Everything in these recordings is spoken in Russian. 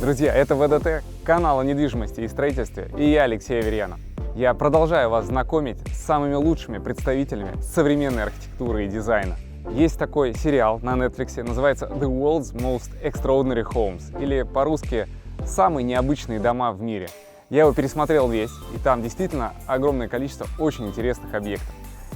Друзья, это ВДТ, канал о недвижимости и строительстве, и я, Алексей Аверьянов. Я продолжаю вас знакомить с самыми лучшими представителями современной архитектуры и дизайна. Есть такой сериал на Netflix, называется The World's Most Extraordinary Homes, или по-русски «Самые необычные дома в мире». Я его пересмотрел весь, и там действительно огромное количество очень интересных объектов.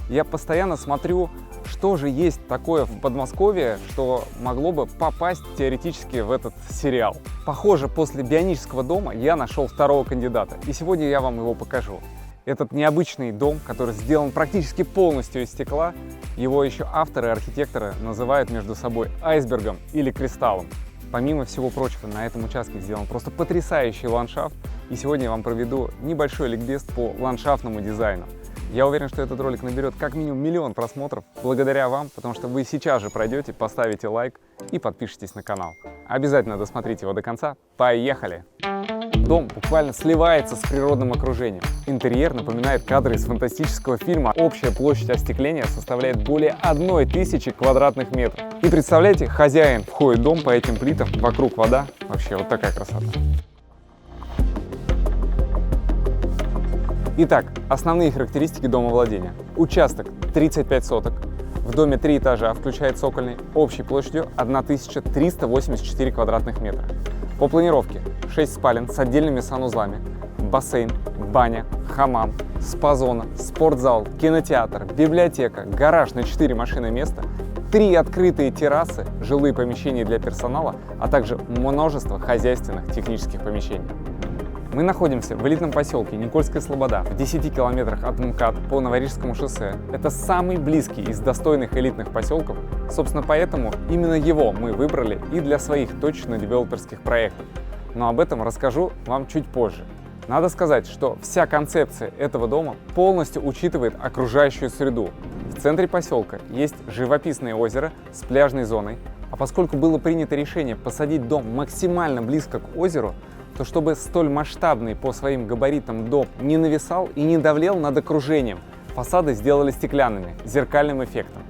Я постоянно смотрю, что же есть такое в Подмосковье, что могло бы попасть теоретически в этот сериал. Похоже, после Бионического дома я нашел второго кандидата, и сегодня я вам его покажу. Этот необычный дом, который сделан практически полностью из стекла, его еще авторы и архитекторы называют между собой айсбергом или кристаллом. Помимо всего прочего, на этом участке сделан просто потрясающий ландшафт, и сегодня я вам проведу небольшой ликбез по ландшафтному дизайну. Я уверен, что этот ролик наберет как минимум 1 000 000 просмотров благодаря вам, потому что вы сейчас же пройдете, поставите лайк и подпишитесь на канал. Обязательно досмотрите его до конца. Поехали! Дом буквально сливается с природным окружением. Интерьер напоминает кадры из фантастического фильма. Общая площадь остекления составляет более 1000 квадратных метров. И представляете, хозяин входит в дом по этим плитам, вокруг вода. Вообще вот такая красота. Итак, основные характеристики домовладения. Участок 35 соток. В доме 3 этажа, включая цокольный, общей площадью 1384 квадратных метра. По планировке 6 спален с отдельными санузлами, бассейн, баня, хамам, спа-зона, спортзал, кинотеатр, библиотека, гараж на 4 машины места, 3 открытые террасы, жилые помещения для персонала, а также множество хозяйственных технических помещений. Мы находимся в элитном поселке Никольская Слобода, в 10 километрах от МКАД по Новорижскому шоссе. Это самый близкий из достойных элитных поселков. Собственно, поэтому именно его мы выбрали и для своих точечно-девелоперских проектов. Но об этом расскажу вам чуть позже. Надо сказать, что вся концепция этого дома полностью учитывает окружающую среду. В центре поселка есть живописное озеро с пляжной зоной, а поскольку было принято решение посадить дом максимально близко к озеру, то чтобы столь масштабный по своим габаритам дом не нависал и не давлел над окружением, фасады сделали стеклянными, зеркальным эффектом.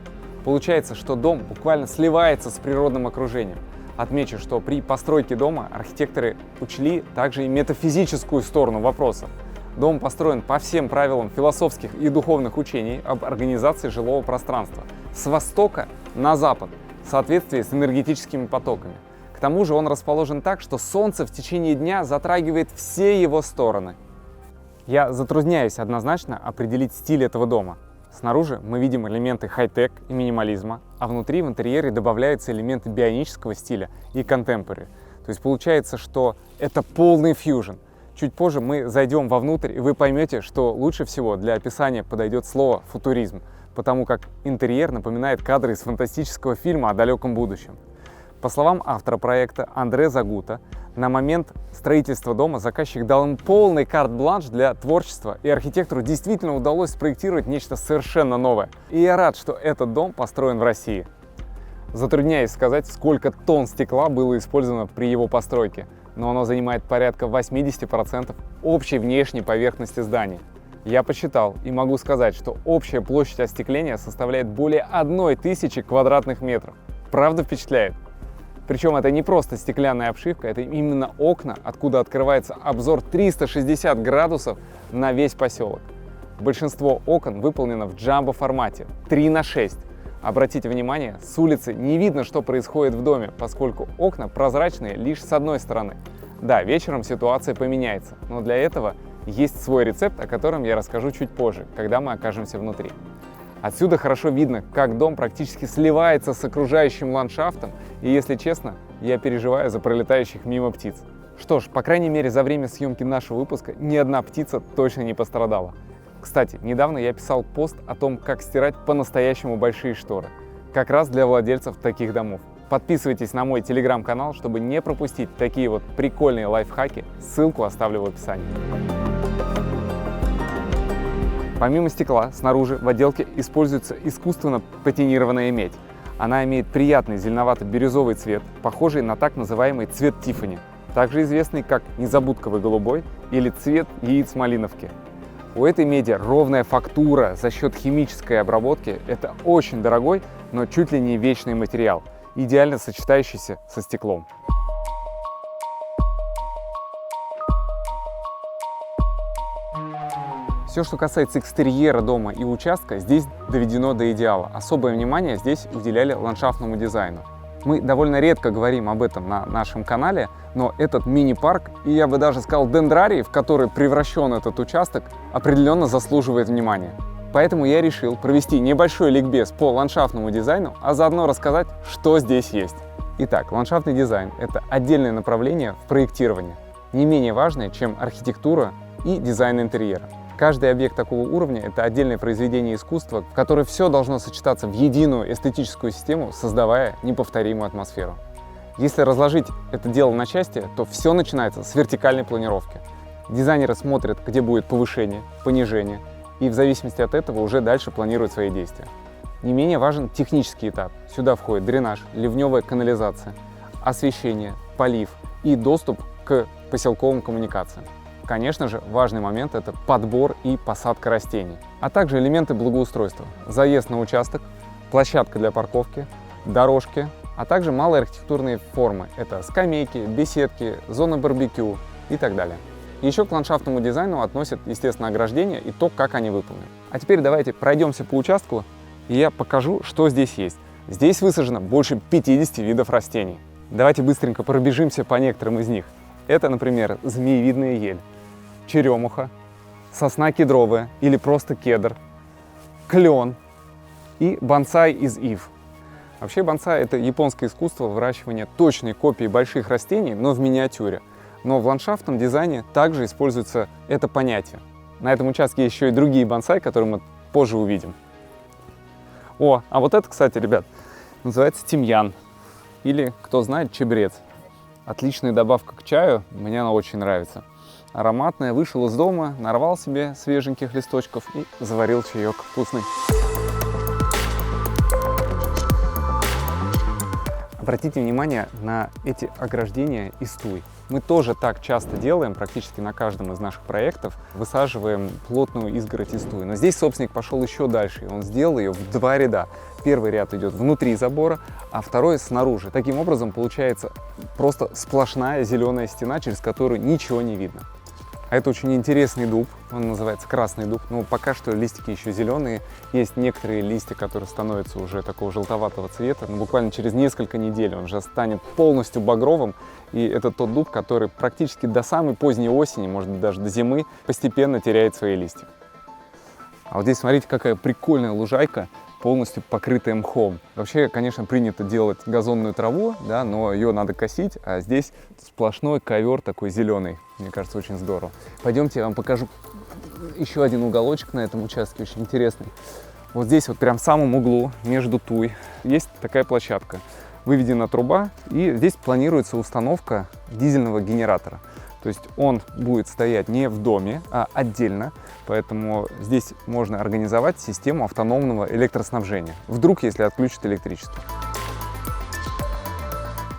Получается, что дом буквально сливается с природным окружением. Отмечу, что при постройке дома архитекторы учли также и метафизическую сторону вопроса. Дом построен по всем правилам философских и духовных учений об организации жилого пространства с востока на запад в соответствии с энергетическими потоками. К тому же он расположен так, что солнце в течение дня затрагивает все его стороны. Я затрудняюсь однозначно определить стиль этого дома. Снаружи мы видим элементы хай-тек и минимализма, а внутри в интерьере добавляются элементы бионического стиля и контемпорари. То есть получается, что это полный фьюжн. Чуть позже мы зайдем вовнутрь, и вы поймете, что лучше всего для описания подойдет слово «футуризм», потому как интерьер напоминает кадры из фантастического фильма о далеком будущем. По словам автора проекта Андре Загута, на момент строительства дома заказчик дал им полный карт-бланш для творчества, и архитектору действительно удалось спроектировать нечто совершенно новое. И я рад, что этот дом построен в России. Затрудняюсь сказать, сколько тонн стекла было использовано при его постройке, но оно занимает порядка 80% общей внешней поверхности здания. Я посчитал и могу сказать, что общая площадь остекления составляет более 1000 квадратных метров. Правда впечатляет? Причем это не просто стеклянная обшивка, это именно окна, откуда открывается обзор 360 градусов на весь поселок. Большинство окон выполнено в джамбо формате 3×6. Обратите внимание, с улицы не видно, что происходит в доме, поскольку окна прозрачные лишь с одной стороны. Да, вечером ситуация поменяется, но для этого есть свой рецепт, о котором я расскажу чуть позже, когда мы окажемся внутри. Отсюда хорошо видно, как дом практически сливается с окружающим ландшафтом, и, если честно, я переживаю за пролетающих мимо птиц. Что ж, по крайней мере, за время съемки нашего выпуска ни одна птица точно не пострадала. Кстати, недавно я писал пост о том, как стирать по-настоящему большие шторы, как раз для владельцев таких домов. Подписывайтесь на мой телеграм-канал, чтобы не пропустить такие вот прикольные лайфхаки, ссылку оставлю в описании. Помимо стекла, снаружи в отделке используется искусственно патинированная медь. Она имеет приятный зеленовато-бирюзовый цвет, похожий на так называемый цвет Тиффани, также известный как незабудковый голубой или цвет яиц малиновки. У этой меди ровная фактура за счет химической обработки. Это очень дорогой, но чуть ли не вечный материал, идеально сочетающийся со стеклом. Все, что касается экстерьера дома и участка, здесь доведено до идеала. Особое внимание здесь уделяли ландшафтному дизайну. Мы довольно редко говорим об этом на нашем канале, но этот мини-парк, и я бы даже сказал дендрарий, в который превращен этот участок, определенно заслуживает внимания. Поэтому я решил провести небольшой ликбез по ландшафтному дизайну, а заодно рассказать, что здесь есть. Итак, ландшафтный дизайн – это отдельное направление в проектировании, не менее важное, чем архитектура и дизайн интерьера. Каждый объект такого уровня – это отдельное произведение искусства, в которое все должно сочетаться в единую эстетическую систему, создавая неповторимую атмосферу. Если разложить это дело на части, то все начинается с вертикальной планировки. Дизайнеры смотрят, где будет повышение, понижение, и в зависимости от этого уже дальше планируют свои действия. Не менее важен технический этап. Сюда входит дренаж, ливневая канализация, освещение, полив и доступ к поселковым коммуникациям. Конечно же, важный момент – это подбор и посадка растений, а также элементы благоустройства. Заезд на участок, площадка для парковки, дорожки, а также малые архитектурные формы – это скамейки, беседки, зоны барбекю и так далее. Еще к ландшафтному дизайну относят, естественно, ограждения и то, как они выполнены. А теперь давайте пройдемся по участку, и я покажу, что здесь есть. Здесь высажено больше 50 видов растений. Давайте быстренько пробежимся по некоторым из них. Это, например, змеевидная ель, черемуха, сосна кедровая или просто кедр, клен и бонсай из ив. Вообще бонсай – это японское искусство выращивания точной копии больших растений, но в миниатюре. Но в ландшафтном дизайне также используется это понятие. На этом участке есть еще и другие бонсай, которые мы позже увидим. О, а вот это, кстати, ребят, называется тимьян или, кто знает, чабрец. Отличная добавка к чаю, мне она очень нравится. Ароматная, вышел из дома, нарвал себе свеженьких листочков и заварил чаек вкусный. Обратите внимание на эти ограждения из туй. Мы тоже так часто делаем, практически на каждом из наших проектов, высаживаем плотную изгородь из туй. Но здесь собственник пошел еще дальше, и он сделал ее в 2 ряда. Первый ряд идет внутри забора, а второй снаружи. Таким образом получается просто сплошная зеленая стена, через которую ничего не видно. А это очень интересный дуб, он называется красный дуб, но пока что листики еще зеленые. Есть некоторые листья, которые становятся уже такого желтоватого цвета, но буквально через несколько недель он же станет полностью багровым. И это тот дуб, который практически до самой поздней осени, может быть даже до зимы, постепенно теряет свои листья. А вот здесь смотрите, какая прикольная лужайка, полностью покрытая мхом. Вообще, конечно, принято делать газонную траву, да, но ее надо косить, а здесь сплошной ковер такой зеленый. Мне кажется, очень здорово. Пойдемте, я вам покажу еще один уголочек на этом участке, очень интересный. Вот здесь вот прям в самом углу, между туй, есть такая площадка. Выведена труба, и здесь планируется установка дизельного генератора. То есть он будет стоять не в доме, а отдельно, поэтому здесь можно организовать систему автономного электроснабжения, вдруг если отключат электричество.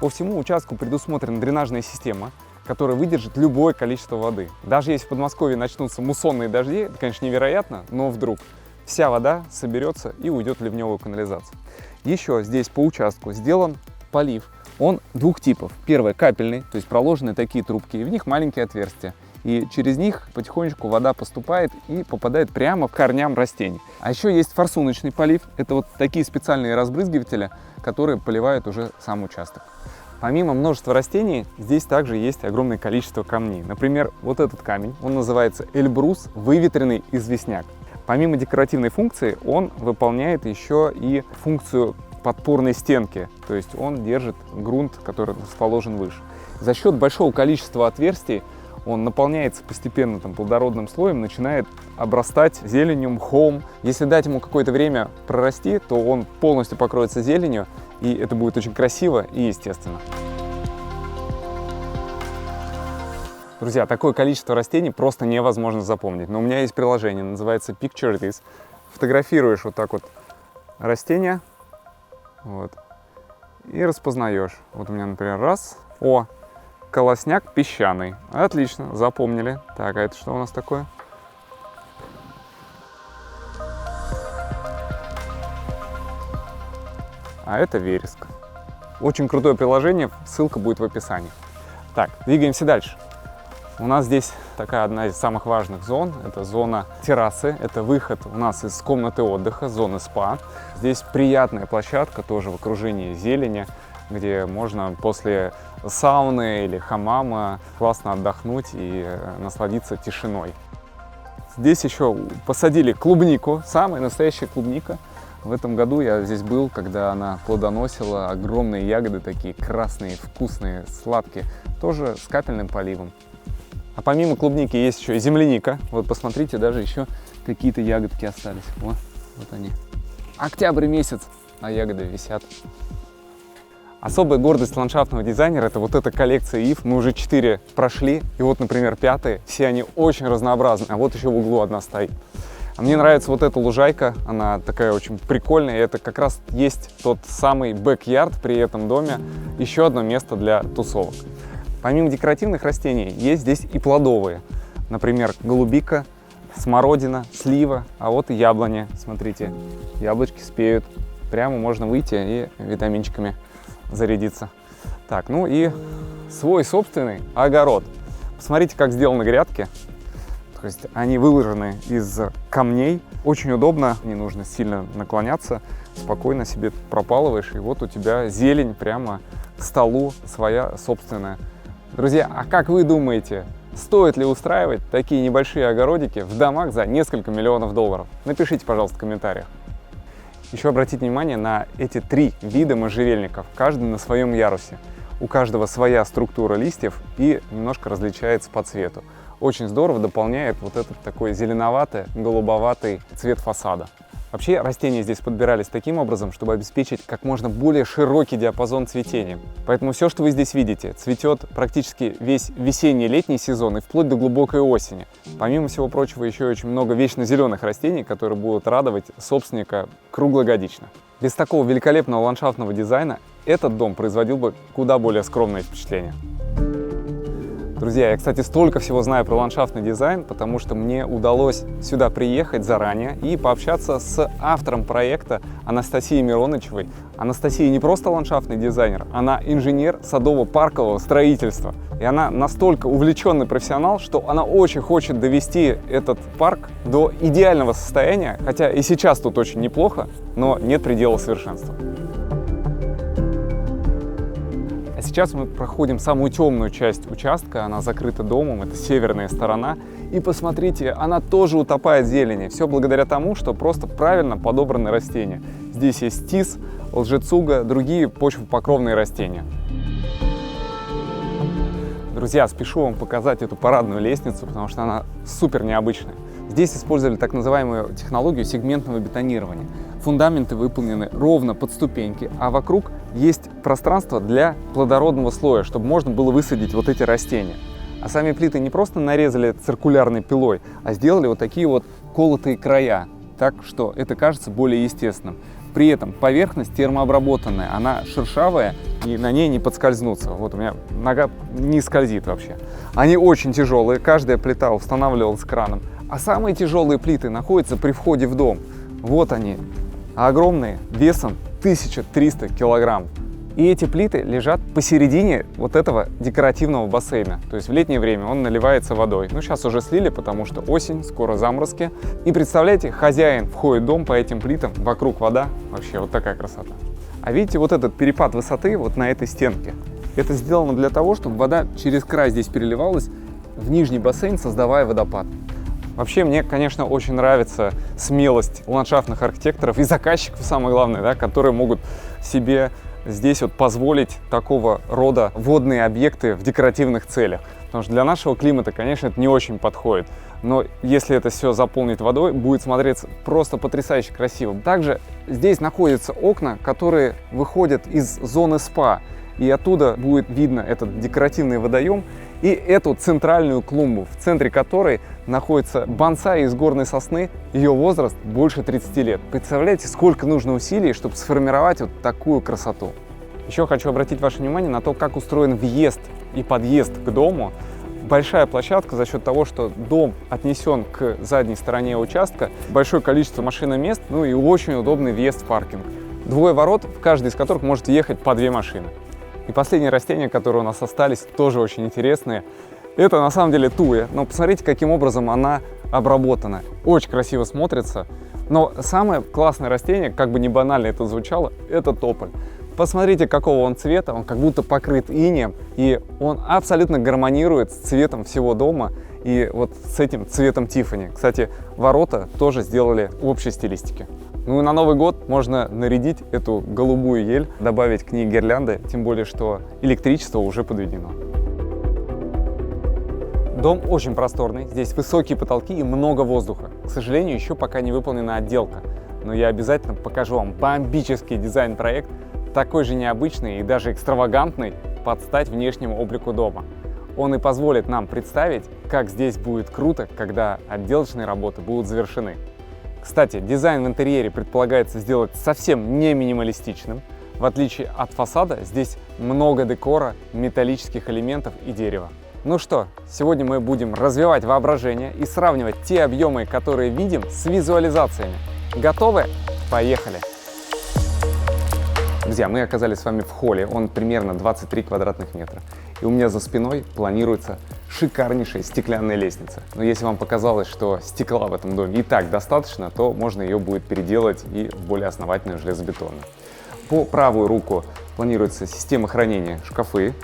По всему участку предусмотрена дренажная система, которая выдержит любое количество воды. Даже если в Подмосковье начнутся муссонные дожди, это, конечно, невероятно, но вдруг вся вода соберется и уйдет в ливневую канализацию. Еще здесь по участку сделан полив. Он 2 типов. Первый капельный, то есть проложены такие трубки, и в них маленькие отверстия. И через них потихонечку вода поступает и попадает прямо к корням растений. А еще есть форсуночный полив. Это вот такие специальные разбрызгиватели, которые поливают уже сам участок. Помимо множества растений, здесь также есть огромное количество камней. Например, вот этот камень, он называется Эльбрус, выветренный известняк. Помимо декоративной функции, он выполняет еще и функцию подпорной стенки, то есть он держит грунт, который расположен выше. За счет большого количества отверстий он наполняется постепенно плодородным слоем, начинает обрастать зеленью, мхом. Если дать ему какое-то время прорасти, то он полностью покроется зеленью, и это будет очень красиво и естественно. Друзья, такое количество растений просто невозможно запомнить, но у меня есть приложение, называется Picture This. Фотографируешь вот так вот растения, вот, и распознаешь. Вот у меня, например, раз. О, колосняк песчаный. Отлично, запомнили. Так, а это что у нас такое? А это вереск. Очень крутое приложение, ссылка будет в описании. Так, двигаемся дальше. У нас здесь такая одна из самых важных зон. Это зона террасы, это выход у нас из комнаты отдыха, зоны спа. Здесь приятная площадка, тоже в окружении зелени, где можно после сауны или хамама классно отдохнуть и насладиться тишиной. Здесь еще посадили клубнику, самая настоящая клубника. В этом году я здесь был, когда она плодоносила, огромные ягоды такие красные, вкусные, сладкие, тоже с капельным поливом. А помимо клубники есть еще и земляника. Вот посмотрите, даже еще какие-то ягодки остались. Вот они. Октябрь месяц, а ягоды висят. Особая гордость ландшафтного дизайнера — это вот эта коллекция ив. Мы уже 4 прошли, и вот, например, 5-е. Все они очень разнообразны, а вот еще в углу одна стоит. А мне нравится вот эта лужайка, она такая очень прикольная, и это как раз есть тот самый бэк-ярд при этом доме, еще одно место для тусовок. Помимо декоративных растений, есть здесь и плодовые. Например, голубика, смородина, слива, а вот и яблони. Смотрите, яблочки спеют. Прямо можно выйти и витаминчиками зарядиться. Так, ну и свой собственный огород. Посмотрите, как сделаны грядки. То есть они выложены из камней. Очень удобно, не нужно сильно наклоняться. Спокойно себе пропалываешь, и вот у тебя зелень прямо к столу своя собственная. Друзья, а как вы думаете, стоит ли устраивать такие небольшие огородики в домах за несколько миллионов долларов? Напишите, пожалуйста, в комментариях. Еще обратите внимание на эти 3 вида можжевельников, каждый на своем ярусе. У каждого своя структура листьев и немножко различается по цвету. Очень здорово дополняет вот этот такой зеленоватый, голубоватый цвет фасада. Вообще растения здесь подбирались таким образом, чтобы обеспечить как можно более широкий диапазон цветения. Поэтому все, что вы здесь видите, цветет практически весь весенний летний сезон и вплоть до глубокой осени. Помимо всего прочего, еще очень много вечно зеленых растений, которые будут радовать собственника круглогодично. Без такого великолепного ландшафтного дизайна этот дом производил бы куда более скромное впечатление. Друзья, я, кстати, столько всего знаю про ландшафтный дизайн, потому что мне удалось сюда приехать заранее и пообщаться с автором проекта Анастасией Миронычевой. Анастасия не просто ландшафтный дизайнер, она инженер садово-паркового строительства. И она настолько увлеченный профессионал, что она очень хочет довести этот парк до идеального состояния, хотя и сейчас тут очень неплохо, но нет предела совершенства. Сейчас мы проходим самую темную часть участка, она закрыта домом, это северная сторона. И посмотрите, она тоже утопает в зелени. Все благодаря тому, что просто правильно подобраны растения. Здесь есть тис, лжецуга, другие почвопокровные растения. Друзья, спешу вам показать эту парадную лестницу, потому что она супер необычная. Здесь использовали так называемую технологию сегментного бетонирования. Фундаменты выполнены ровно под ступеньки, а вокруг есть пространство для плодородного слоя, чтобы можно было высадить вот эти растения. А сами плиты не просто нарезали циркулярной пилой, а сделали вот такие вот колотые края, так что это кажется более естественным. При этом поверхность термообработанная, она шершавая и на ней не подскользнуться. Вот у меня нога не скользит вообще. Они очень тяжелые, каждая плита устанавливалась краном. А самые тяжелые плиты находятся при входе в дом. Вот они, огромные, весом 1300 килограмм. И эти плиты лежат посередине вот этого декоративного бассейна. То есть в летнее время он наливается водой. Ну, сейчас уже слили, потому что осень, скоро заморозки. И представляете, хозяин входит в дом по этим плитам, вокруг вода. Вообще вот такая красота. А видите, вот этот перепад высоты вот на этой стенке. Это сделано для того, чтобы вода через край здесь переливалась в нижний бассейн, создавая водопад. Вообще, мне, конечно, очень нравится смелость ландшафтных архитекторов и заказчиков, самое главное, да, которые могут себе здесь вот позволить такого рода водные объекты в декоративных целях. Потому что для нашего климата, конечно, это не очень подходит. Но если это все заполнить водой, будет смотреться просто потрясающе красиво. Также здесь находятся окна, которые выходят из зоны спа. И оттуда будет видно этот декоративный водоем и эту центральную клумбу, в центре которой находится бонсай из горной сосны. Ее возраст больше 30 лет. Представляете, сколько нужно усилий, чтобы сформировать вот такую красоту. Еще хочу обратить ваше внимание на то, как устроен въезд и подъезд к дому. Большая площадка за счет того, что дом отнесен к задней стороне участка, большое количество машиномест, ну и очень удобный въезд в паркинг. 2 ворот, в каждый из которых может ехать по 2 машины. И последние растения, которые у нас остались, тоже очень интересные. Это на самом деле туя, но посмотрите, каким образом она обработана. Очень красиво смотрится. Но самое классное растение, как бы не банально это звучало, это тополь. Посмотрите, какого он цвета, он как будто покрыт инеем, и он абсолютно гармонирует с цветом всего дома и вот с этим цветом Тиффани. Кстати, ворота тоже сделали в общей стилистике. Ну и на Новый год можно нарядить эту голубую ель, добавить к ней гирлянды, тем более, что электричество уже подведено. Дом очень просторный, здесь высокие потолки и много воздуха. К сожалению, еще пока не выполнена отделка, но я обязательно покажу вам бомбический дизайн-проект, такой же необычный и даже экстравагантный, под стать внешнему облику дома. Он и позволит нам представить, как здесь будет круто, когда отделочные работы будут завершены. Кстати, дизайн в интерьере предполагается сделать совсем не минималистичным. В отличие от фасада, здесь много декора, металлических элементов и дерева. Ну что, сегодня мы будем развивать воображение и сравнивать те объемы, которые видим, с визуализациями. Готовы? Поехали! Друзья, мы оказались с вами в холле, он примерно 23 квадратных метра. И у меня за спиной планируется шикарнейшая стеклянная лестница. Но если вам показалось, что стекла в этом доме и так достаточно, то можно ее будет переделать и в более основательную железобетонную. По правую руку планируется система хранения, шкафы,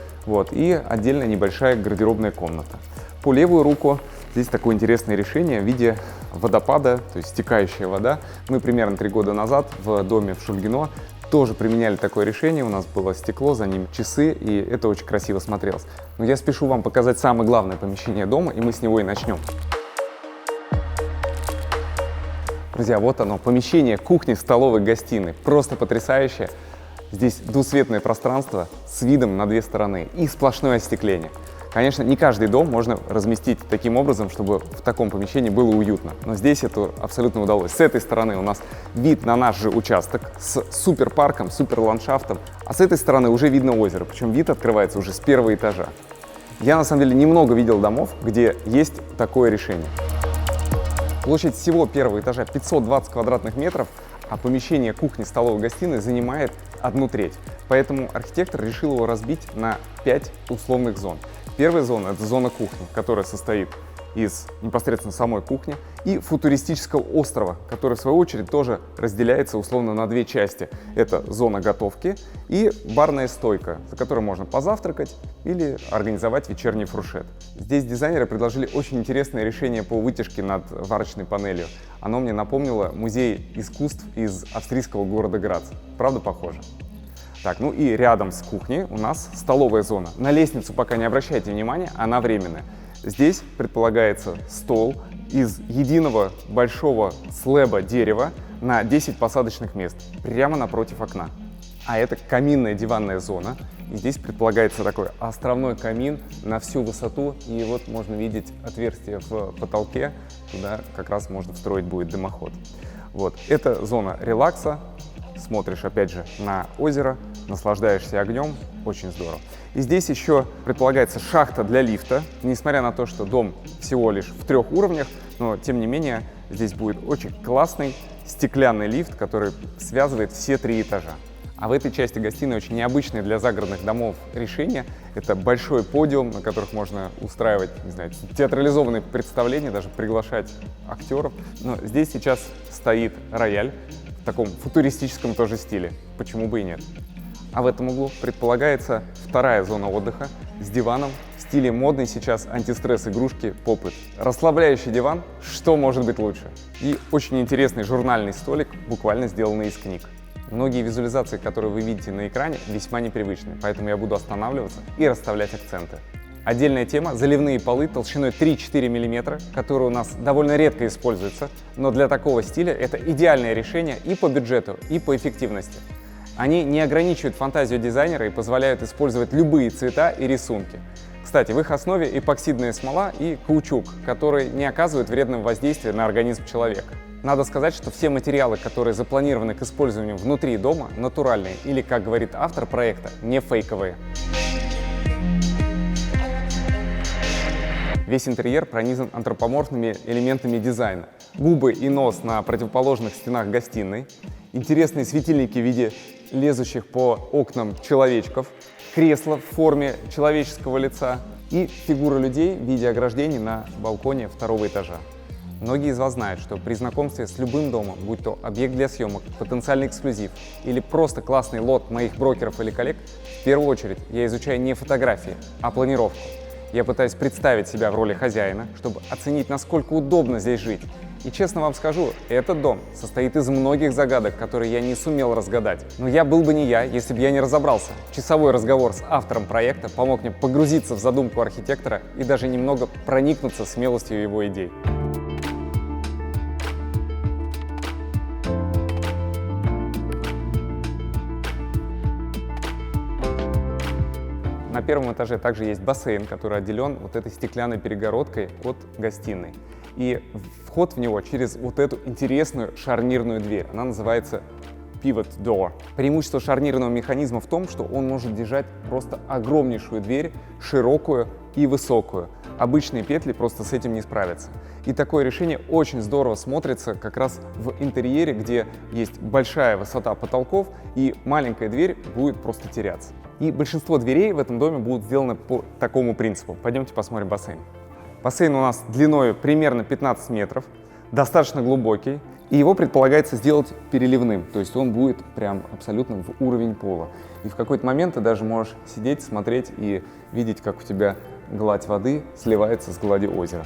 и отдельная небольшая гардеробная комната. По левую руку здесь такое интересное решение в виде водопада, то есть стекающая вода. Мы примерно 3 года назад в доме в Шульгино тоже применяли такое решение. У нас было стекло, за ним часы, и это очень красиво смотрелось. Но я спешу вам показать самое главное помещение дома, и мы с него и начнем. Друзья, вот оно, помещение кухни, столовой, гостиной. Просто потрясающее. Здесь двусветное пространство с видом на 2 стороны и сплошное остекление. Конечно, не каждый дом можно разместить таким образом, чтобы в таком помещении было уютно. Но здесь это абсолютно удалось. С этой стороны у нас вид на наш же участок с суперпарком, суперландшафтом. А с этой стороны уже видно озеро, причем вид открывается уже с 1-го этажа. Я на самом деле немного видел домов, где есть такое решение. Площадь всего 1-го этажа 520 квадратных метров, а помещение кухни, столовой, гостиной занимает 1/3. Поэтому архитектор решил его разбить на 5 условных зон. Первая зона — это зона кухни, которая состоит из непосредственно самой кухни и футуристического острова, который в свою очередь тоже разделяется условно на 2 части. Это зона готовки и барная стойка, за которой можно позавтракать или организовать вечерний фуршет. Здесь дизайнеры предложили очень интересное решение по вытяжке над варочной панелью. Оно мне напомнило музей искусств из австрийского города Грац. Правда, похоже? Так, ну и рядом с кухней у нас столовая зона. На лестницу пока не обращайте внимания, она временная. Здесь предполагается стол из единого большого слэба дерева на 10 посадочных мест, прямо напротив окна. А это каминная диванная зона. И здесь предполагается такой островной камин на всю высоту. И вот можно видеть отверстие в потолке, туда как раз можно встроить будет дымоход. Это зона релакса. Смотришь, опять же, на озеро, наслаждаешься огнем, очень здорово. И здесь еще предполагается шахта для лифта. Несмотря на то, что дом всего лишь в 3 уровнях, но тем не менее здесь будет очень классный стеклянный лифт, который связывает все 3 этажа. А в этой части гостиной очень необычное для загородных домов решение. Это большой подиум, на которых можно устраивать, не знаю, театрализованные представления, даже приглашать актеров. Но здесь сейчас стоит рояль в таком футуристическом тоже стиле. Почему бы и нет? А в этом углу предполагается 2-я зона отдыха с диваном в стиле модной сейчас антистресс игрушки Pop-It. Расслабляющий диван, что может быть лучше? И очень интересный журнальный столик, буквально сделанный из книг. Многие визуализации, которые вы видите на экране, весьма непривычны, поэтому я буду останавливаться и расставлять акценты. Отдельная тема — заливные полы толщиной 3-4 мм, которые у нас довольно редко используются, но для такого стиля это идеальное решение и по бюджету, и по эффективности. Они не ограничивают фантазию дизайнера и позволяют использовать любые цвета и рисунки. Кстати, в их основе эпоксидная смола и каучук, которые не оказывают вредного воздействия на организм человека. Надо сказать, что все материалы, которые запланированы к использованию внутри дома, натуральные или, как говорит автор проекта, не фейковые. Весь интерьер пронизан антропоморфными элементами дизайна. Губы и нос на противоположных стенах гостиной, интересные светильники в виде лезущих по окнам человечков, кресло в форме человеческого лица, И фигура людей в виде ограждений на балконе второго этажа. Многие из вас знают, что при знакомстве с любым домом, будь то объект для съемок, потенциальный эксклюзив или просто классный лот моих брокеров или коллег, в первую очередь я изучаю не фотографии, а планировку. Я пытаюсь представить себя в роли хозяина, чтобы оценить, насколько удобно здесь жить. И честно вам скажу, этот дом состоит из многих загадок, которые я не сумел разгадать. Но я был бы не я, если бы я не разобрался. Часовой разговор с автором проекта помог мне погрузиться в задумку архитектора и даже немного проникнуться смелостью его идей. На первом этаже также есть бассейн, который отделен вот этой стеклянной перегородкой от гостиной. И вход в него через вот эту интересную шарнирную дверь. Она называется Pivot Door. Преимущество шарнирного механизма в том, что он может держать просто огромнейшую дверь, широкую и высокую. Обычные петли просто с этим не справятся. И такое решение очень здорово смотрится как раз в интерьере, где есть большая высота потолков и маленькая дверь будет просто теряться. И большинство дверей в этом доме будут сделаны по такому принципу. Пойдемте посмотрим бассейн. Бассейн у нас длиной примерно 15 метров, достаточно глубокий, и его предполагается сделать переливным, то есть он будет прям абсолютно в уровень пола. И в какой-то момент ты даже можешь сидеть, смотреть и видеть, как у тебя гладь воды сливается с гладью озера.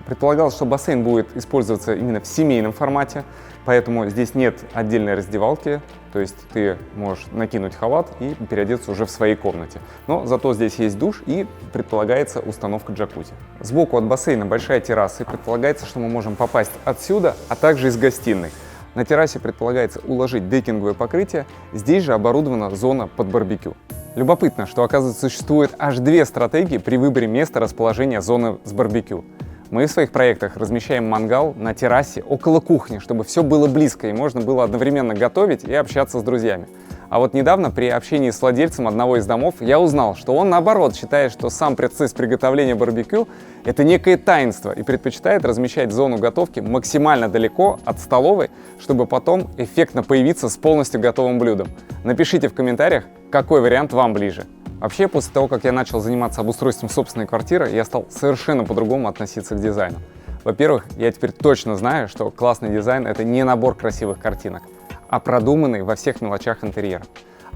Предполагалось, что бассейн будет использоваться именно в семейном формате, поэтому здесь нет отдельной раздевалки, то есть ты можешь накинуть халат и переодеться уже в своей комнате. Но зато здесь есть душ и предполагается установка джакузи. Сбоку от бассейна большая терраса, и предполагается, что мы можем попасть отсюда, а также из гостиной. На террасе предполагается уложить декинговое покрытие, здесь же оборудована зона под барбекю. Любопытно, что, оказывается, существует аж две стратегии при выборе места расположения зоны с барбекю. Мы в своих проектах размещаем мангал на террасе около кухни, чтобы все было близко и можно было одновременно готовить и общаться с друзьями. А вот недавно при общении с владельцем одного из домов я узнал, что он наоборот считает, что сам процесс приготовления барбекю – это некое таинство и предпочитает размещать зону готовки максимально далеко от столовой, чтобы потом эффектно появиться с полностью готовым блюдом. Напишите в комментариях, какой вариант вам ближе. Вообще, после того, как я начал заниматься обустройством собственной квартиры, я стал совершенно по-другому относиться к дизайну. Во-первых, я теперь точно знаю, что классный дизайн – это не набор красивых картинок, а продуманный во всех мелочах интерьер.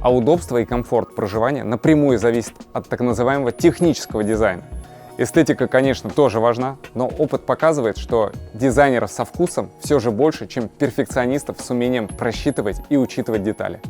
А удобство и комфорт проживания напрямую зависит от так называемого технического дизайна. Эстетика, конечно, тоже важна, но опыт показывает, что дизайнеров со вкусом все же больше, чем перфекционистов с умением просчитывать и учитывать детали.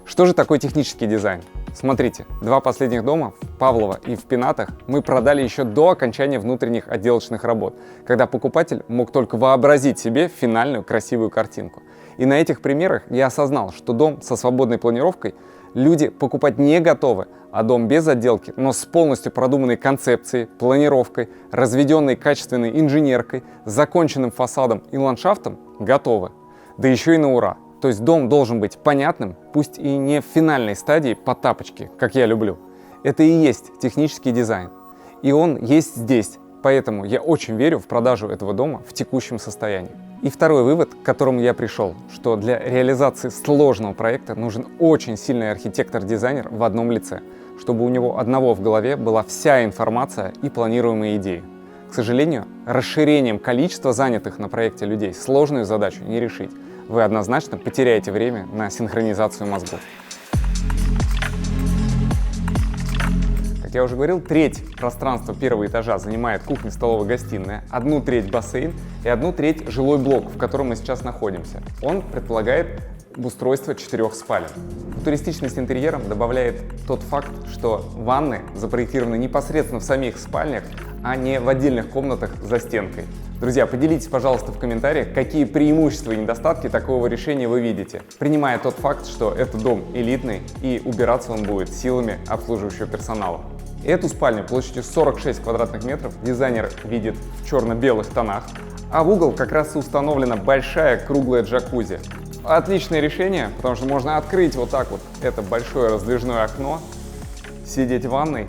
Что же такое технический дизайн? Смотрите, два последних дома, в Павлово и в Пенатах, мы продали еще до окончания внутренних отделочных работ, когда покупатель мог только вообразить себе финальную красивую картинку. И на этих примерах я осознал, что дом со свободной планировкой люди покупать не готовы, а дом без отделки, но с полностью продуманной концепцией, планировкой, разведенной качественной инженеркой, законченным фасадом и ландшафтом готовы. Да еще и на ура. То есть дом должен быть понятным, пусть и не в финальной стадии по тапочке, как я люблю. Это и есть технический дизайн. И он есть здесь, поэтому я очень верю в продажу этого дома в текущем состоянии. И второй вывод, к которому я пришел, что для реализации сложного проекта нужен очень сильный архитектор-дизайнер в одном лице, чтобы у него одного в голове была вся информация и планируемые идеи. К сожалению, расширением количества занятых на проекте людей сложную задачу не решить. Вы однозначно потеряете время на синхронизацию мозгов. Как я уже говорил, треть пространства первого этажа занимает кухня-столовая-гостиная, одну треть бассейн и одну треть жилой блок, в котором мы сейчас находимся. Он предполагает обустройство 4 спален. Туристичность интерьером добавляет тот факт, что ванны запроектированы непосредственно в самих спальнях, а не в отдельных комнатах за стенкой. Друзья, поделитесь, пожалуйста, в комментариях, какие преимущества и недостатки такого решения вы видите, принимая тот факт, что это дом элитный и убираться он будет силами обслуживающего персонала. Эту спальню площадью 46 квадратных метров дизайнер видит в черно-белых тонах, а в угол как раз и установлена большая круглая джакузи. Отличное решение, потому что можно открыть вот так вот это большое раздвижное окно, сидеть в ванной,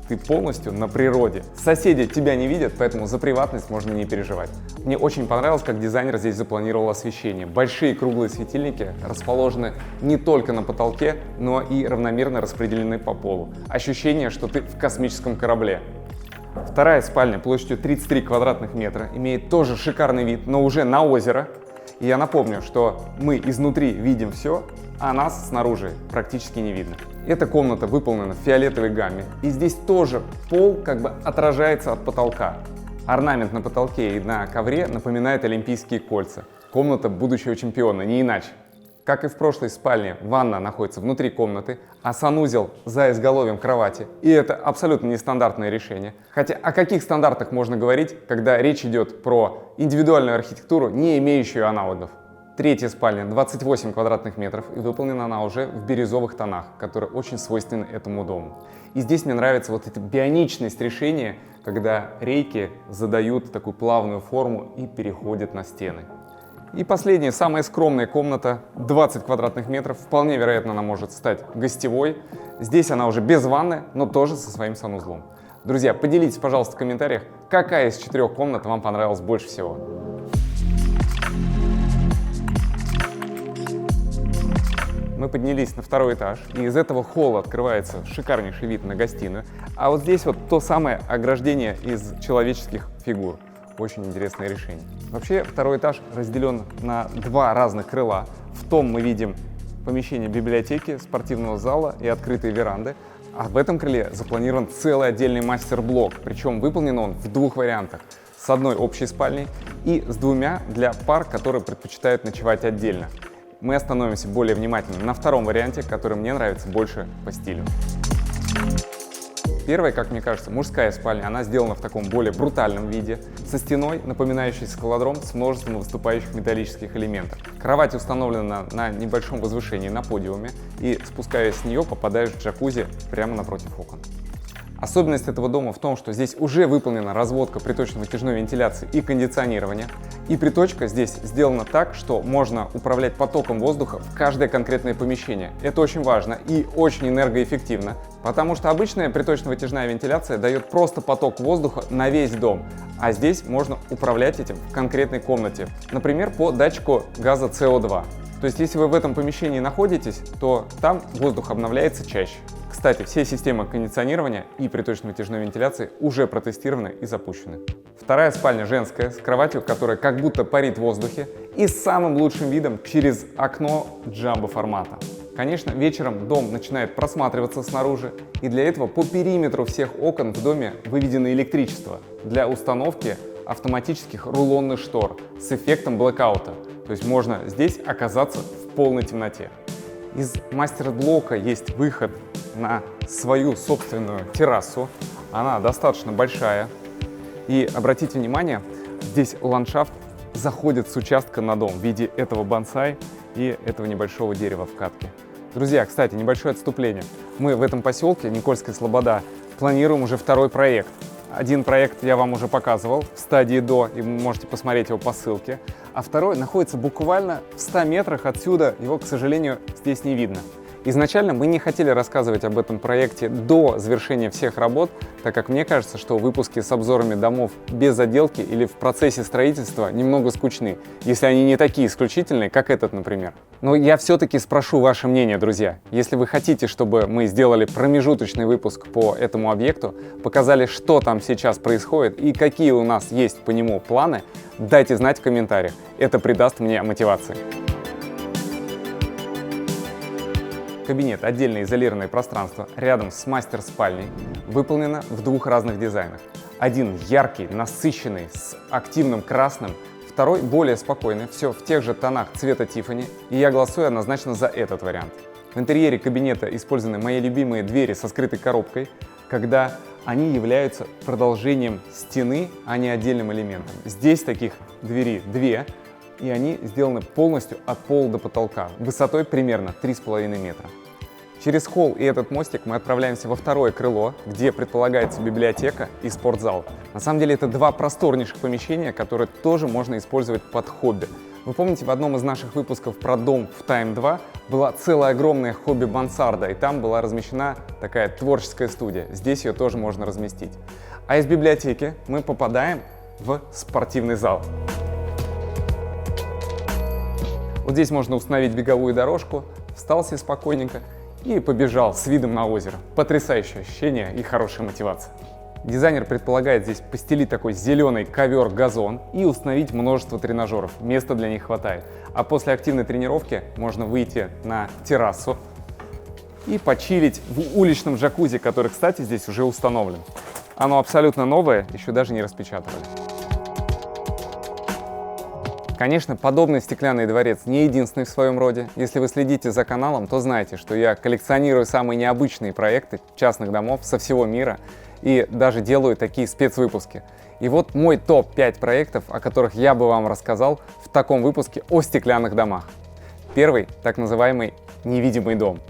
ты полностью на природе. Соседи тебя не видят, поэтому за приватность можно не переживать. Мне очень понравилось, как дизайнер здесь запланировал освещение. Большие круглые светильники расположены не только на потолке, но и равномерно распределены по полу. Ощущение, что ты в космическом корабле. Вторая спальня площадью 33 квадратных метра имеет тоже шикарный вид, но уже на озеро. И я напомню, что мы изнутри видим все, а нас снаружи практически не видно. Эта комната выполнена в фиолетовой гамме, и здесь тоже пол как бы отражается от потолка. Орнамент на потолке и на ковре напоминает олимпийские кольца. Комната будущего чемпиона, не иначе. Как и в прошлой спальне, ванна находится внутри комнаты, а санузел за изголовьем кровати. И это абсолютно нестандартное решение. Хотя о каких стандартах можно говорить, когда речь идет про индивидуальную архитектуру, не имеющую аналогов? Третья спальня 28 квадратных метров, и выполнена она уже в бирюзовых тонах, которые очень свойственны этому дому. И здесь мне нравится вот эта бионичность решения, когда рейки задают такую плавную форму и переходят на стены. И последняя, самая скромная комната, 20 квадратных метров. Вполне вероятно, она может стать гостевой. Здесь она уже без ванны, но тоже со своим санузлом. Друзья, поделитесь, пожалуйста, в комментариях, какая из 4 комнат вам понравилась больше всего. Мы поднялись на второй этаж, и из этого холла открывается шикарнейший вид на гостиную. А вот здесь вот то самое ограждение из человеческих фигур. Очень интересное решение. Вообще, второй этаж разделен на два разных крыла. В том мы видим помещение библиотеки, спортивного зала и открытые веранды. А в этом крыле запланирован целый отдельный мастер-блок. Причем выполнен он в двух вариантах. С одной общей спальней и с двумя для пар, которые предпочитают ночевать отдельно. Мы остановимся более внимательно на втором варианте, который мне нравится больше по стилю. Первая, как мне кажется, мужская спальня, она сделана в таком более брутальном виде, со стеной, напоминающей скалодром, с множеством выступающих металлических элементов. Кровать установлена на небольшом возвышении на подиуме, и, спускаясь с нее, попадаешь в джакузи прямо напротив окон. Особенность этого дома в том, что здесь уже выполнена разводка приточно-вытяжной вентиляции и кондиционирования. И приточка здесь сделана так, что можно управлять потоком воздуха в каждое конкретное помещение. Это очень важно и очень энергоэффективно, потому что обычная приточно-вытяжная вентиляция дает просто поток воздуха на весь дом. А здесь можно управлять этим в конкретной комнате, например, по датчику газа СО2. То есть, если вы в этом помещении находитесь, то там воздух обновляется чаще. Кстати, все системы кондиционирования и приточно-вытяжной вентиляции уже протестированы и запущены. Вторая спальня женская, с кроватью, которая как будто парит в воздухе, и с самым лучшим видом через окно джамбо формата. Конечно, вечером дом начинает просматриваться снаружи, и для этого по периметру всех окон в доме выведено электричество для установки автоматических рулонных штор с эффектом блэкаута. То есть можно здесь оказаться в полной темноте. Из мастер-блока есть выход на свою собственную террасу. Она достаточно большая. И обратите внимание, здесь ландшафт заходит с участка на дом в виде этого бонсай и этого небольшого дерева в катке. Друзья, кстати, небольшое отступление. Мы в этом поселке, Никольская Слобода, планируем уже второй проект. Один проект я вам уже показывал в стадии до, и вы можете посмотреть его по ссылке. А второй находится буквально в 100 метрах отсюда, его, к сожалению, здесь не видно. Изначально мы не хотели рассказывать об этом проекте до завершения всех работ, так как мне кажется, что выпуски с обзорами домов без отделки или в процессе строительства немного скучны, если они не такие исключительные, как этот, например. Но я все-таки спрошу ваше мнение, друзья. Если вы хотите, чтобы мы сделали промежуточный выпуск по этому объекту, показали, что там сейчас происходит и какие у нас есть по нему планы, дайте знать в комментариях. Это придаст мне мотивации. Кабинет, отдельное изолированное пространство рядом с мастер-спальней, выполнено в двух разных дизайнах. Один яркий, насыщенный, с активным красным, второй более спокойный, все в тех же тонах цвета Тиффани, и я голосую однозначно за этот вариант. В интерьере кабинета использованы мои любимые двери со скрытой коробкой, когда они являются продолжением стены, а не отдельным элементом. Здесь таких дверей две, и они сделаны полностью от пола до потолка, высотой примерно 3,5 метра. Через холл и этот мостик мы отправляемся во второе крыло, где предполагается библиотека и спортзал. На самом деле это два просторнейших помещения, которые тоже можно использовать под хобби. Вы помните, в одном из наших выпусков про дом в Time 2 была целая огромная хобби-мансарда, и там была размещена такая творческая студия. Здесь ее тоже можно разместить. А из библиотеки мы попадаем в спортивный зал. Вот здесь можно установить беговую дорожку, встал себе спокойненько и побежал с видом на озеро. Потрясающее ощущение и хорошая мотивация. Дизайнер предполагает здесь постелить такой зеленый ковер-газон и установить множество тренажеров. Места для них хватает. А после активной тренировки можно выйти на террасу и почилить в уличном джакузи, который, кстати, здесь уже установлен. Оно абсолютно новое, еще даже не распечатывали. Конечно, подобный стеклянный дворец не единственный в своем роде. Если вы следите за каналом, то знаете, что я коллекционирую самые необычные проекты частных домов со всего мира и даже делаю такие спецвыпуски. И вот мой топ-5 проектов, о которых я бы вам рассказал в таком выпуске о стеклянных домах. Первый, так называемый невидимый дом,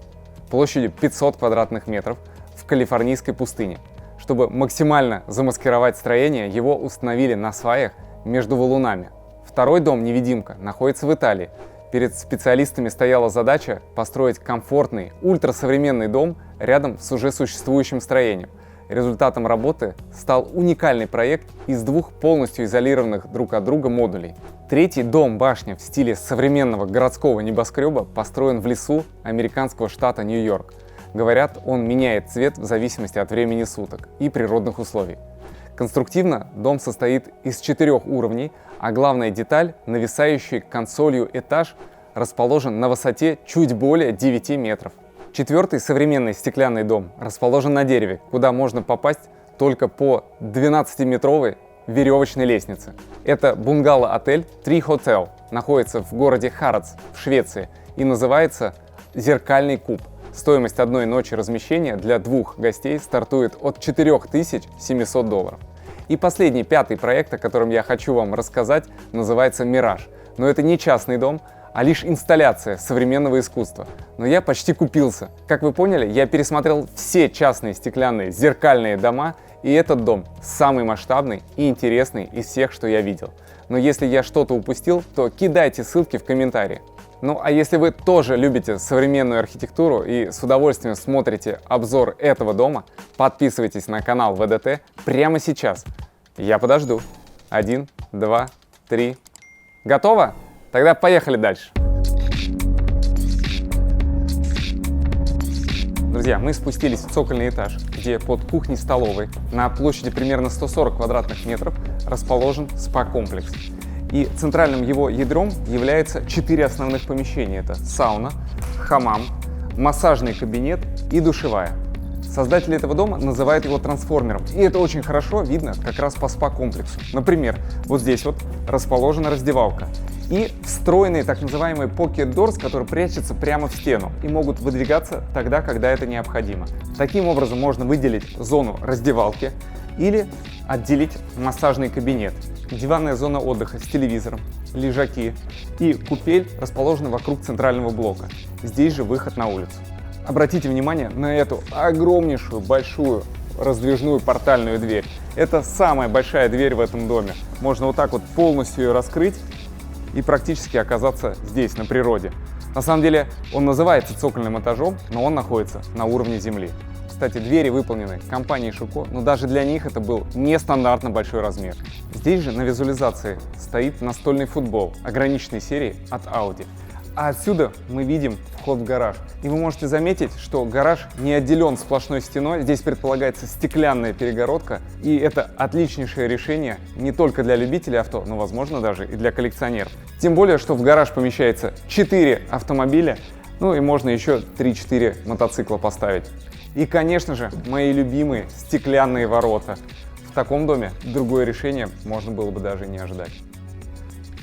площадью 500 квадратных метров в калифорнийской пустыне. Чтобы максимально замаскировать строение, его установили на сваях между валунами. Второй дом-невидимка находится в Италии. Перед специалистами стояла задача построить комфортный, ультрасовременный дом рядом с уже существующим строением. Результатом работы стал уникальный проект из двух полностью изолированных друг от друга модулей. Третий дом-башня в стиле современного городского небоскреба построен в лесу американского штата Нью-Йорк. Говорят, он меняет цвет в зависимости от времени суток и природных условий. Конструктивно дом состоит из 4 уровней, а главная деталь, нависающий консолью этаж, расположен на высоте чуть более 9 метров. Четвертый современный стеклянный дом расположен на дереве, куда можно попасть только по 12-метровой веревочной лестнице. Это бунгало-отель Tree Hotel, находится в городе Харадс в Швеции и называется «Зеркальный куб». Стоимость одной ночи размещения для 2 гостей стартует от $4700. И последний, пятый проект, о котором я хочу вам рассказать, называется «Мираж». Но это не частный дом, а лишь инсталляция современного искусства. Но я почти купился. Как вы поняли, я пересмотрел все частные стеклянные зеркальные дома, и этот дом самый масштабный и интересный из всех, что я видел. Но если я что-то упустил, то кидайте ссылки в комментарии. Ну а если вы тоже любите современную архитектуру и с удовольствием смотрите обзор этого дома, подписывайтесь на канал ВДТ прямо сейчас. Я подожду. 1, 2, 3. Готово? Тогда поехали дальше. Друзья, мы спустились в цокольный этаж, где под кухней-столовой на площади примерно 140 квадратных метров расположен спа-комплекс. И центральным его ядром является 4 основных помещения. Это сауна, хамам, массажный кабинет и душевая. Создатели этого дома называют его трансформером. И это очень хорошо видно как раз по спа-комплексу. Например, вот здесь вот расположена раздевалка. И встроенные так называемые pocket doors, которые прячутся прямо в стену и могут выдвигаться тогда, когда это необходимо. Таким образом можно выделить зону раздевалки или отделить массажный кабинет. Диванная зона отдыха с телевизором, лежаки и купель расположены вокруг центрального блока. Здесь же выход на улицу. Обратите внимание на эту огромнейшую, большую раздвижную портальную дверь. Это самая большая дверь в этом доме. Можно вот так вот полностью ее раскрыть и практически оказаться здесь, на природе. На самом деле он называется цокольным этажом, но он находится на уровне земли. Кстати, двери выполнены компанией Шуко, но даже для них это был нестандартно большой размер. Здесь же на визуализации стоит настольный футбол ограниченной серии от Audi. А отсюда мы видим вход в гараж. И вы можете заметить, что гараж не отделен сплошной стеной. Здесь предполагается стеклянная перегородка. И это отличнейшее решение не только для любителей авто, но, возможно, даже и для коллекционеров. Тем более, что в гараж помещается 4 автомобиля, ну и можно еще 3-4 мотоцикла поставить. И, конечно же, мои любимые стеклянные ворота. В таком доме другое решение можно было бы даже не ожидать.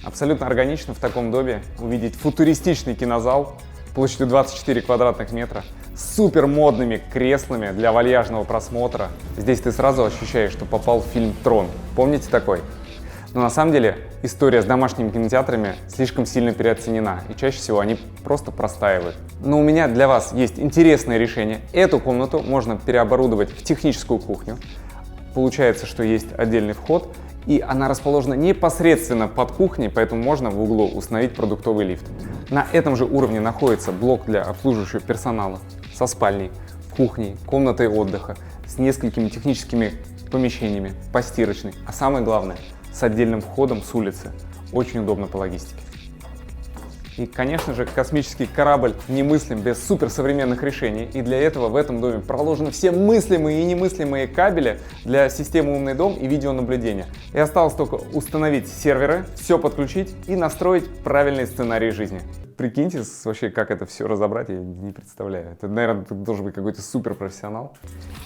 Абсолютно органично в таком доме увидеть футуристичный кинозал площадью 24 квадратных метра с супер модными креслами для вальяжного просмотра. Здесь ты сразу ощущаешь, что попал в фильм «Трон». Помните такой? Но на самом деле история с домашними кинотеатрами слишком сильно переоценена, и чаще всего они просто простаивают. Но у меня для вас есть интересное решение. Эту комнату можно переоборудовать в техническую кухню. Получается, что есть отдельный вход, и она расположена непосредственно под кухней, поэтому можно в углу установить продуктовый лифт. На этом же уровне находится блок для обслуживающего персонала со спальней, кухней, комнатой отдыха, с несколькими техническими помещениями, постирочной, а самое главное, с отдельным входом с улицы. Очень удобно по логистике. И, конечно же, космический корабль немыслим без суперсовременных решений. И для этого в этом доме проложены все мыслимые и немыслимые кабели для системы «Умный дом» и видеонаблюдения. И осталось только установить серверы, все подключить и настроить правильный сценарий жизни. Прикиньте вообще, как это все разобрать, я не представляю. Это, наверное, должен быть какой-то суперпрофессионал.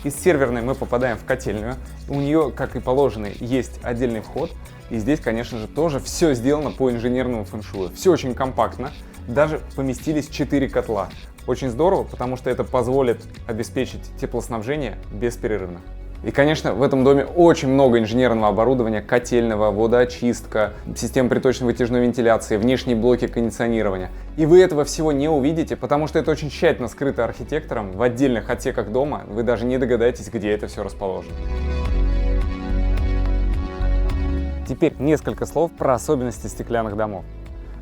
Из серверной мы попадаем в котельную. У нее, как и положено, есть отдельный вход. И здесь, конечно же, тоже все сделано по инженерному фэншую. Все очень компактно. Даже поместились 4 котла. Очень здорово, потому что это позволит обеспечить теплоснабжение бесперерывно. И, конечно, в этом доме очень много инженерного оборудования, котельного, водоочистка, систем приточно-вытяжной вентиляции, внешние блоки кондиционирования. И вы этого всего не увидите, потому что это очень тщательно скрыто архитектором в отдельных отсеках дома. Вы даже не догадаетесь, где это все расположено. Теперь несколько слов про особенности стеклянных домов.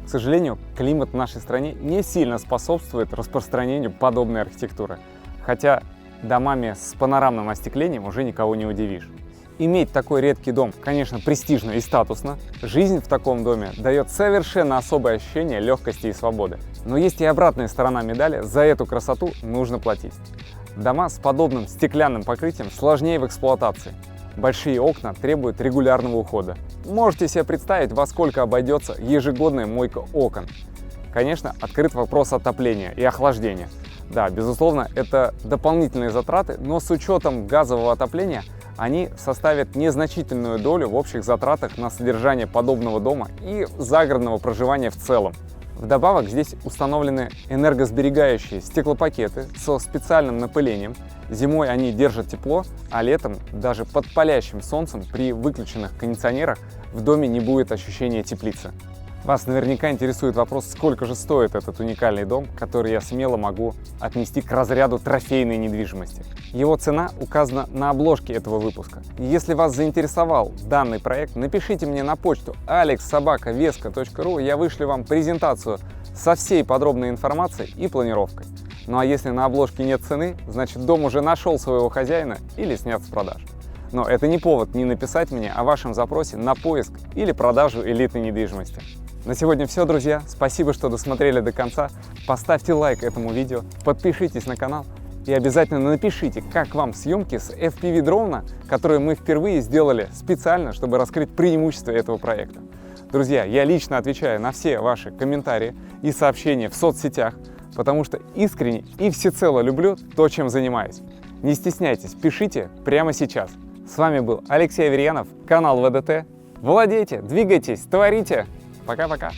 К сожалению, климат в нашей стране не сильно способствует распространению подобной архитектуры. Хотя домами с панорамным остеклением уже никого не удивишь. Иметь такой редкий дом, конечно, престижно и статусно. Жизнь в таком доме дает совершенно особое ощущение легкости и свободы. Но есть и обратная сторона медали, за эту красоту нужно платить. Дома с подобным стеклянным покрытием сложнее в эксплуатации. Большие окна требуют регулярного ухода. Можете себе представить, во сколько обойдется ежегодная мойка окон. Конечно, открыт вопрос отопления и охлаждения. Да, безусловно, это дополнительные затраты, но с учетом газового отопления они составят незначительную долю в общих затратах на содержание подобного дома и загородного проживания в целом. Вдобавок здесь установлены энергосберегающие стеклопакеты со специальным напылением. Зимой они держат тепло, а летом даже под палящим солнцем при выключенных кондиционерах в доме не будет ощущения теплицы. Вас наверняка интересует вопрос, сколько же стоит этот уникальный дом, который я смело могу отнести к разряду трофейной недвижимости. Его цена указана на обложке этого выпуска. Если вас заинтересовал данный проект, напишите мне на почту alex@veska.ru, я вышлю вам презентацию со всей подробной информацией и планировкой. Ну а если на обложке нет цены, значит дом уже нашел своего хозяина или снят с продаж. Но это не повод не написать мне о вашем запросе на поиск или продажу элитной недвижимости. На сегодня все, друзья. Спасибо, что досмотрели до конца. Поставьте лайк этому видео, подпишитесь на канал и обязательно напишите, как вам съемки с FPV-дрона, которые мы впервые сделали специально, чтобы раскрыть преимущества этого проекта. Друзья, я лично отвечаю на все ваши комментарии и сообщения в соцсетях, потому что искренне и всецело люблю то, чем занимаюсь. Не стесняйтесь, пишите прямо сейчас. С вами был Алексей Аверьянов, канал ВДТ. Владейте, двигайтесь, творите! Пока-пока!